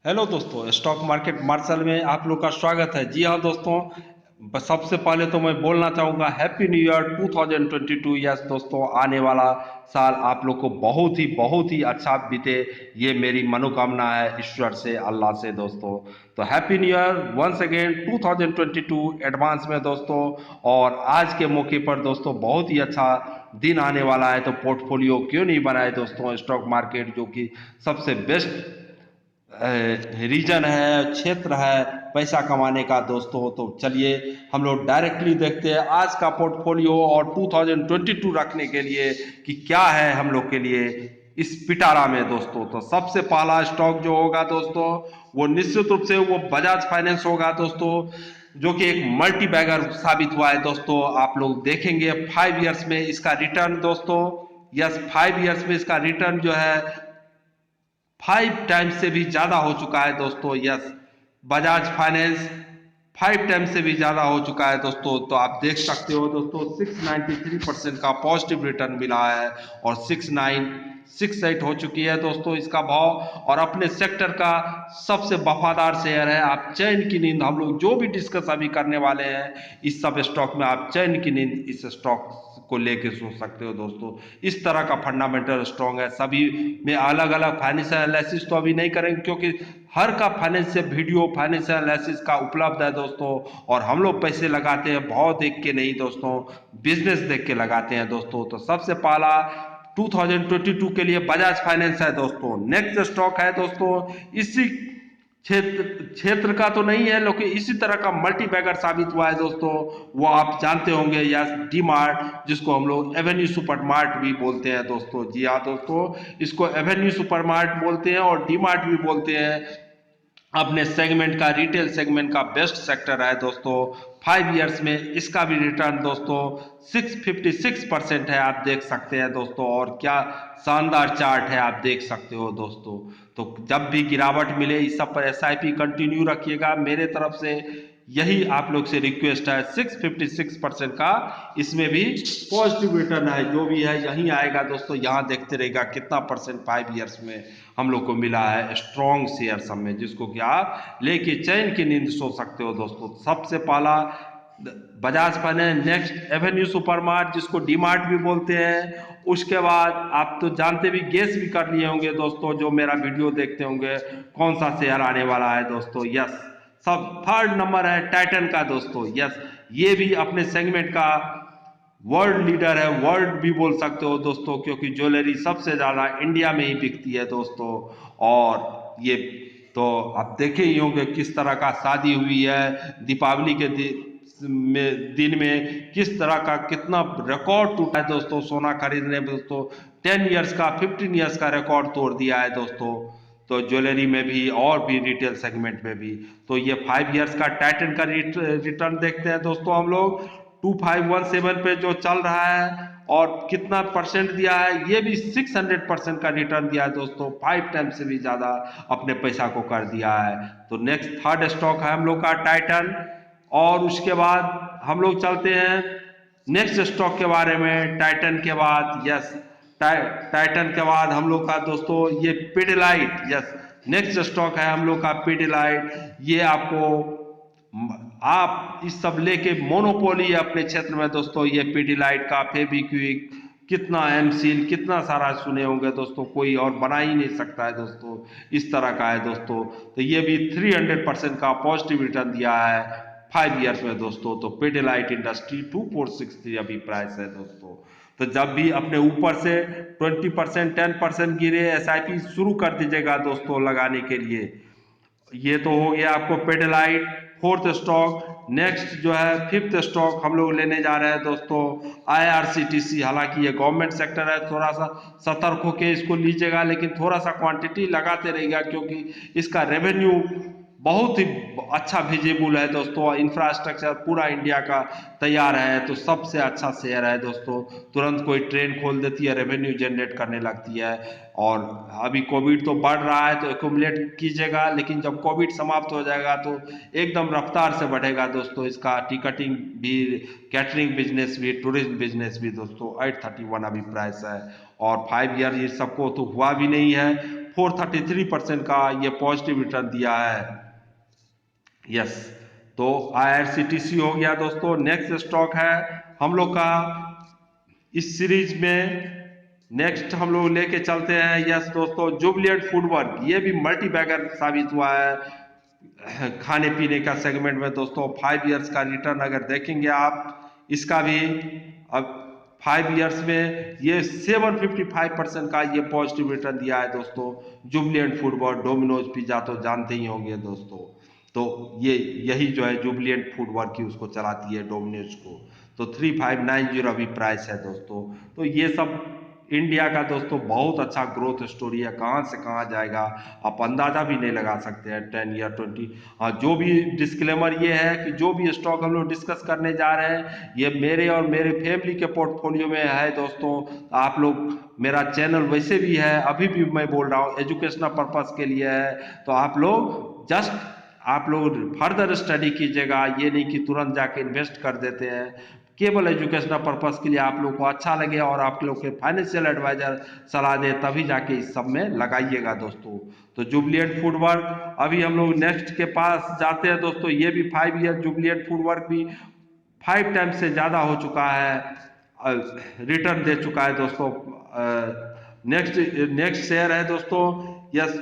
Hello दोस्तों, stock market martial में आप लोग का स्वागत है। जी हाँ दोस्तों, सबसे पहले तो मैं बोलना चाहूँगा हैप्पी न्यू ईयर 2022। यस दोस्तों, आने वाला साल आप लोग को बहुत ही अच्छा बीते, ये मेरी मनोकामना है ईश्वर से, अल्लाह से दोस्तों। तो happy new year once again 2022 advance में दोस्तों। और आज के मौके पर दोस्तों बहुत ही अच्छा दिन आने वाला है, तो पोर्टफोलियो क्यों नहीं बनाए दोस्तों। स्टॉक मार्केट जो कि सबसे बेस्ट रीजन है, क्षेत्र है पैसा कमाने का दोस्तों। तो चलिए हम लोग डायरेक्टली देखते हैं आज का पोर्टफोलियो और 2022 रखने के लिए कि क्या है हम लोग के लिए इस पिटारा में दोस्तों। तो सबसे पहला स्टॉक जो होगा दोस्तों, वो निश्चित रूप से वो बजाज फाइनेंस होगा दोस्तों, जो कि एक मल्टी बैगर साबित हुआ है दोस्तों। आप लोग देखेंगे 5 इयर्स में इसका रिटर्न दोस्तों, यस 5 इयर्स में इसका रिटर्न जो है 5 टाइम्स से भी ज्यादा हो चुका है दोस्तों। यस, बजाज फाइनेंस 5 टाइम्स से भी ज्यादा हो चुका है दोस्तों। तो आप देख सकते हो दोस्तों 693% का पॉजिटिव रिटर्न मिला है और 6968 हो चुकी है दोस्तों इसका भाव। और अपने सेक्टर का सबसे वफादार शेयर है। आप चैन की नींद, हम लोग जो भी डिस्कस अभी करने वाले हैं इस सब स्टॉक में, आप चैन की नींद इस स्टॉक को लेके सो सकते हो दोस्तों। इस तरह का फंडामेंटल स्ट्रॉन्ग है। सभी में अलग अलग फाइनेंशियल एनालिसिस तो अभी नहीं करेंगे, क्योंकि हर का फाइनेंशियल वीडियो फाइनेंशियल एनालिसिस का उपलब्ध है दोस्तों। और हम लोग पैसे लगाते हैं भाव देख के नहीं दोस्तों, बिजनेस देख के लगाते हैं दोस्तों। तो सबसे पहला 2022 के लिए बजाज फाइनेंस है दोस्तों। नेक्स्ट स्टॉक है दोस्तों, इसी क्षेत्र क्षेत्र का तो नहीं है लेकिन इसी तरह का मल्टी बैगर साबित हुआ है दोस्तों। वो आप जानते होंगे, यस डी मार्ट, जिसको हम लोग एवेन्यू सुपर मार्ट भी बोलते हैं दोस्तों। जी हाँ दोस्तों, इसको एवेन्यू सुपर मार्ट बोलते हैं और डी मार्ट भी बोलते हैं। अपने सेगमेंट का, रिटेल सेगमेंट का बेस्ट सेक्टर है दोस्तों। 5 इयर्स में इसका भी रिटर्न दोस्तों 656% है, आप देख सकते हैं दोस्तों। और क्या शानदार चार्ट है, आप देख सकते हो दोस्तों। तो जब भी गिरावट मिले इस सब पर एसआईपी कंटिन्यू रखिएगा, मेरे तरफ से यही आप लोग से रिक्वेस्ट है। 656% का इसमें भी पॉजिटिव रिटर्न है, जो भी है यही आएगा दोस्तों। यहाँ देखते रहेगा कितना परसेंट 5 इयर्स में हम लोग को मिला है स्ट्रॉन्ग शेयर सब में, जिसको कि आप लेके चैन की नींद सो सकते हो दोस्तों। सबसे पहला Bajaj finance, next Avenue supermart जिसको डी मार्ट भी बोलते हैं। उसके बाद आप तो जानते भी, गेस भी कर लिए होंगे दोस्तों जो मेरा वीडियो देखते होंगे, कौन सा शेयर आने वाला है दोस्तों। यस, सब थर्ड नंबर है टाइटन का दोस्तों। यस, ये भी अपने सेगमेंट का वर्ल्ड लीडर है, वर्ल्ड भी बोल सकते हो दोस्तों, क्योंकि ज्वेलरी सबसे ज्यादा इंडिया में ही बिकती है दोस्तों। और ये तो आप देखे ही होंगे किस तरह का शादी हुई है दीपावली के दिन में, किस तरह का कितना रिकॉर्ड टूटा है दोस्तों सोना खरीदने में दोस्तों। 10 इयर्स का, 15 इयर्स का रिकॉर्ड तोड़ दिया है दोस्तों। तो ज्वेलरी में भी और भी रिटेल सेगमेंट में भी। तो ये 5 इयर्स का टाइटन का रिटर्न देखते हैं दोस्तों हम लोग। 2517 पे जो चल रहा है और कितना परसेंट दिया है, ये भी 600% का रिटर्न दिया है दोस्तों। 5 टाइम से भी ज्यादा अपने पैसा को कर दिया है। तो नेक्स्ट थर्ड स्टॉक है हम लोग का टाइटन। और उसके बाद हम लोग चलते हैं नेक्स्ट स्टॉक के बारे में। टाइटन के बाद, यस टाइटन के बाद हम लोग का दोस्तों ये पिडिलाइट। यस, नेक्स्ट स्टॉक है हम लोग का पिडिलाइट। ये आपको, आप इस सब लेके मोनोपोली है अपने क्षेत्र में दोस्तों। ये पीडीलाइट का, फेबिक्विक, कितना एमसील, कितना सारा सुने होंगे दोस्तों, कोई और बना ही नहीं सकता है दोस्तों, इस तरह का है दोस्तों। तो ये भी 300% का पॉजिटिव रिटर्न दिया है 5 इयर्स में दोस्तों। तो पीडीलाइट इंडस्ट्री 2463 अभी प्राइस है दोस्तों। तो जब भी अपने ऊपर से 20% 10% गिरे, एसआईपी शुरू कर दीजिएगा दोस्तों लगाने के लिए। ये तो हो गया आपको पेडलाइट फोर्थ स्टॉक। नेक्स्ट जो है फिफ्थ स्टॉक हम लोग लेने जा रहे हैं दोस्तों आईआरसीटीसी। हालांकि ये गवर्नमेंट सेक्टर है, थोड़ा सा सतर्क होकर इसको लीजिएगा, लेकिन थोड़ा सा क्वांटिटी लगाते रहिएगा, क्योंकि इसका रेवेन्यू बहुत ही अच्छा विजिबल है दोस्तों। इंफ्रास्ट्रक्चर पूरा इंडिया का तैयार है, तो सबसे अच्छा शेयर है दोस्तों। तुरंत कोई ट्रेन खोल देती है, रेवेन्यू जनरेट करने लगती है। और अभी कोविड तो बढ़ रहा है तो एकोमुलेट कीजिएगा, लेकिन जब कोविड समाप्त हो जाएगा तो एकदम रफ्तार से बढ़ेगा दोस्तों इसका। टिकटिंग भी, कैटरिंग बिजनेस भी, टूरिज्म बिजनेस भी दोस्तों। 831 अभी प्राइस है। और 5 ईयर ये सबको तो हुआ भी नहीं है, 433% का ये पॉजिटिव रिटर्न दिया है। यस, तो IRCTC हो गया दोस्तों। नेक्स्ट स्टॉक है हम लोग का इस सीरीज में, नेक्स्ट हम लोग लेके चलते हैं यस दोस्तों, जुबिलेंट फूडवर्क। ये भी मल्टी बैगर साबित हुआ है खाने पीने का सेगमेंट में दोस्तों। 5 इयर्स का रिटर्न अगर देखेंगे आप इसका भी, अब 5 इयर्स में ये 755% का ये पॉजिटिव रिटर्न दिया है दोस्तों। जुबिलेंट फूडवर्क, डोमिनोज पिज्जा तो जानते ही होंगे दोस्तों। तो ये यही जो है जुबिलेंट फूडवर्क की उसको चलाती है डोमिनोज को। तो 3590 अभी प्राइस है दोस्तों। तो ये सब इंडिया का दोस्तों बहुत अच्छा ग्रोथ स्टोरी है। कहाँ से कहाँ जाएगा आप अंदाजा भी नहीं लगा सकते हैं। 10 या 20। हाँ, जो भी डिस्क्लेमर ये है कि जो भी स्टॉक हम लोग डिस्कस करने जा रहे हैं ये मेरे और मेरे फैमिली के पोर्टफोलियो में है दोस्तों। आप लोग, मेरा चैनल वैसे भी है, अभी भी मैं बोल रहा हूँ एजुकेशनल पर्पस के लिए है। तो आप लोग जस्ट आप लोग फर्दर स्टडी कीजिएगा, ये नहीं कि तुरंत जाके इन्वेस्ट कर देते हैं। केवल एजुकेशनल पर्पस के लिए आप लोग को अच्छा लगे और आप लोग के फाइनेंशियल एडवाइजर सलाह दे तभी जाके इस सब में लगाइएगा दोस्तों। तो जुबिलेंट फूडवर्क, अभी हम लोग नेक्स्ट के पास जाते हैं दोस्तों। ये भी 5 ईयर जुबिलेंट फूडवर्क भी 5 टाइम्स से ज़्यादा हो चुका है, रिटर्न दे चुका है दोस्तों। नेक्स्ट नेक्स्ट शेयर है दोस्तों यस,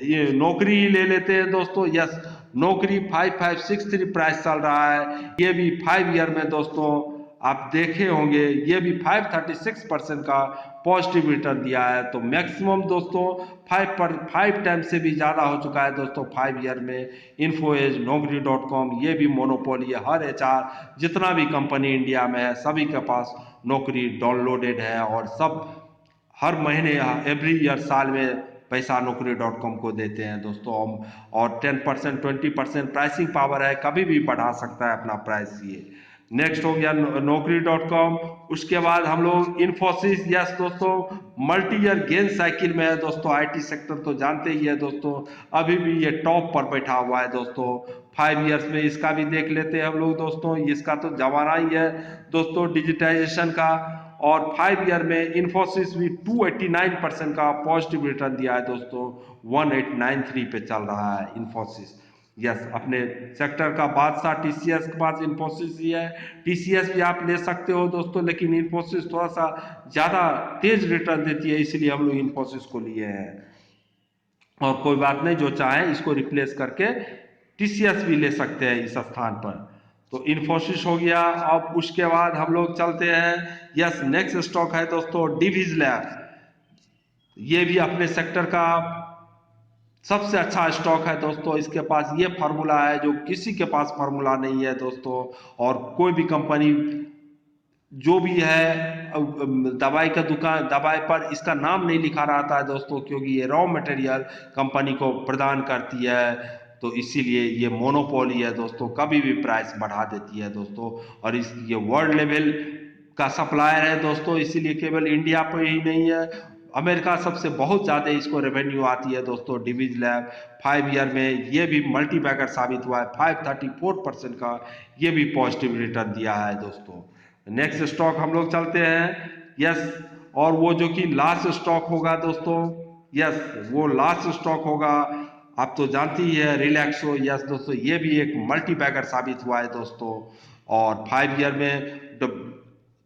ये नौकरी ले लेते हैं दोस्तों। यस, नौकरी 5563 प्राइस चल रहा है। ये भी 5 ईयर में दोस्तों आप देखे होंगे ये भी 536% का पॉजिटिव रिटर्न दिया है। तो मैक्सिमम दोस्तों 5 टाइम्स से भी ज़्यादा हो चुका है दोस्तों 5 ईयर में। इन्फोएज, नौकरी.com ये भी मोनोपोली है। हर HR जितना भी कंपनी इंडिया में है सभी के पास नौकरी डाउनलोडेड है और सब हर महीने एवरी ईयर साल में पैसा नौकरी.com को देते हैं दोस्तों। और 10% 20% प्राइसिंग पावर है, कभी भी बढ़ा सकता है अपना प्राइस ये। नेक्स्ट हो गया नौकरी.com। उसके बाद हम लोग इन्फोसिस। यस दोस्तों, मल्टी ईयर गेन साइकिल में है दोस्तों। IT सेक्टर तो जानते ही है दोस्तों, अभी भी ये टॉप पर बैठा हुआ है दोस्तों। 5 ईयर्स में इसका भी देख लेते हैं हम लोग दोस्तों। इसका तो जमाना ही है दोस्तों डिजिटाइजेशन का। और 5 ईयर में इन्फोसिस भी 289% का पॉजिटिव रिटर्न दिया है दोस्तों। 1893 पे चल रहा है इन्फोसिस। यस, अपने सेक्टर का बादशाह TCS के पास इन्फोसिस ही है। TCS भी आप ले सकते हो दोस्तों, लेकिन इन्फोसिस थोड़ा सा ज़्यादा तेज रिटर्न देती है, इसलिए हम लोग इन्फोसिस को लिए हैं। और कोई बात नहीं, जो चाहे इसको रिप्लेस करके TCS भी ले सकते हैं इस स्थान पर। तो इन्फोसिस हो गया। अब उसके बाद हम लोग चलते हैं यस, नेक्स्ट स्टॉक है दोस्तों डिवीज लैब। ये भी अपने सेक्टर का सबसे अच्छा स्टॉक है दोस्तों। इसके पास ये फार्मूला है जो किसी के पास फार्मूला नहीं है दोस्तों। और कोई भी कंपनी जो भी है दवाई का दुकान, दवाई पर इसका नाम नहीं लिखा रहता है दोस्तों, क्योंकि ये रॉ मटेरियल कंपनी को प्रदान करती है। तो इसीलिए ये मोनोपोली है दोस्तों, कभी भी प्राइस बढ़ा देती है दोस्तों। और ये वर्ल्ड लेवल का सप्लायर है दोस्तों, इसीलिए केवल इंडिया पर ही नहीं है, अमेरिका सबसे बहुत ज़्यादा इसको रेवेन्यू आती है दोस्तों। डिवीज लैब 5 ईयर में ये भी मल्टी बैगर साबित हुआ है। 534% का ये भी पॉजिटिव रिटर्न दिया है दोस्तों। नेक्स्ट स्टॉक हम लोग चलते हैं यस, और वो जो कि लास्ट स्टॉक होगा दोस्तों। यस, वो लास्ट स्टॉक होगा, आप तो जानते ही है, रिलैक्सो। यस दोस्तों, ये भी एक मल्टी बैगर साबित हुआ है दोस्तों। और 5 ईयर में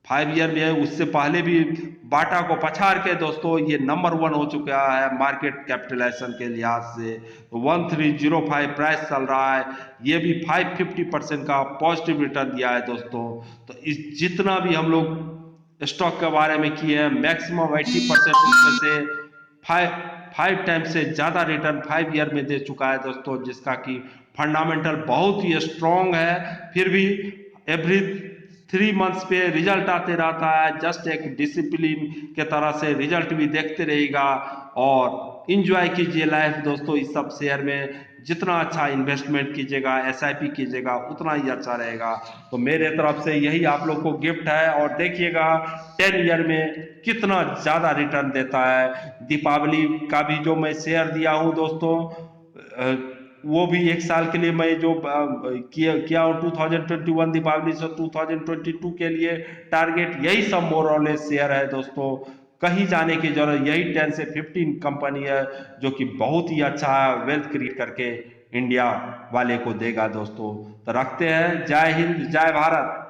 5 ईयर में उससे पहले भी बाटा को पछाड़ के दोस्तों ये नंबर 1 हो चुका है मार्केट कैपिटलाइजेशन के लिहाज से। 1305 प्राइस चल रहा है। ये भी 550% का पॉजिटिव रिटर्न दिया है दोस्तों। तो इस जितना भी हम लोग स्टॉक के बारे में किए हैं मैक्सिमम 80% उसमें से 5 टाइम्स से ज़्यादा रिटर्न 5 ईयर में दे चुका है दोस्तों, जिसका कि फंडामेंटल बहुत ही स्ट्रॉन्ग है। फिर भी एवरी 3 मंथ्स पे रिजल्ट आते रहता है। जस्ट एक डिसिप्लिन के तरह से रिजल्ट भी देखते रहेगा और इंजॉय कीजिए लाइफ दोस्तों। इस सब शेयर में जितना अच्छा इन्वेस्टमेंट कीजिएगा, SIP कीजिएगा, उतना ही अच्छा रहेगा। तो मेरे तरफ से यही आप लोग को गिफ्ट है। और देखिएगा 10 ईयर में कितना ज़्यादा रिटर्न देता है। दीपावली का भी जो मैं शेयर दिया हूँ दोस्तों, वो भी 1 साल के लिए मैं जो किया हूँ 2021 दीपावली से 2022 के लिए टारगेट, यही सब मोर और लेस शेयर है दोस्तों। कहीं जाने की जरूरत, यही 10 से 15 कंपनी है जो कि बहुत ही अच्छा वेल्थ क्रिएट करके इंडिया वाले को देगा दोस्तों। तो रखते हैं, जय हिंद जय भारत।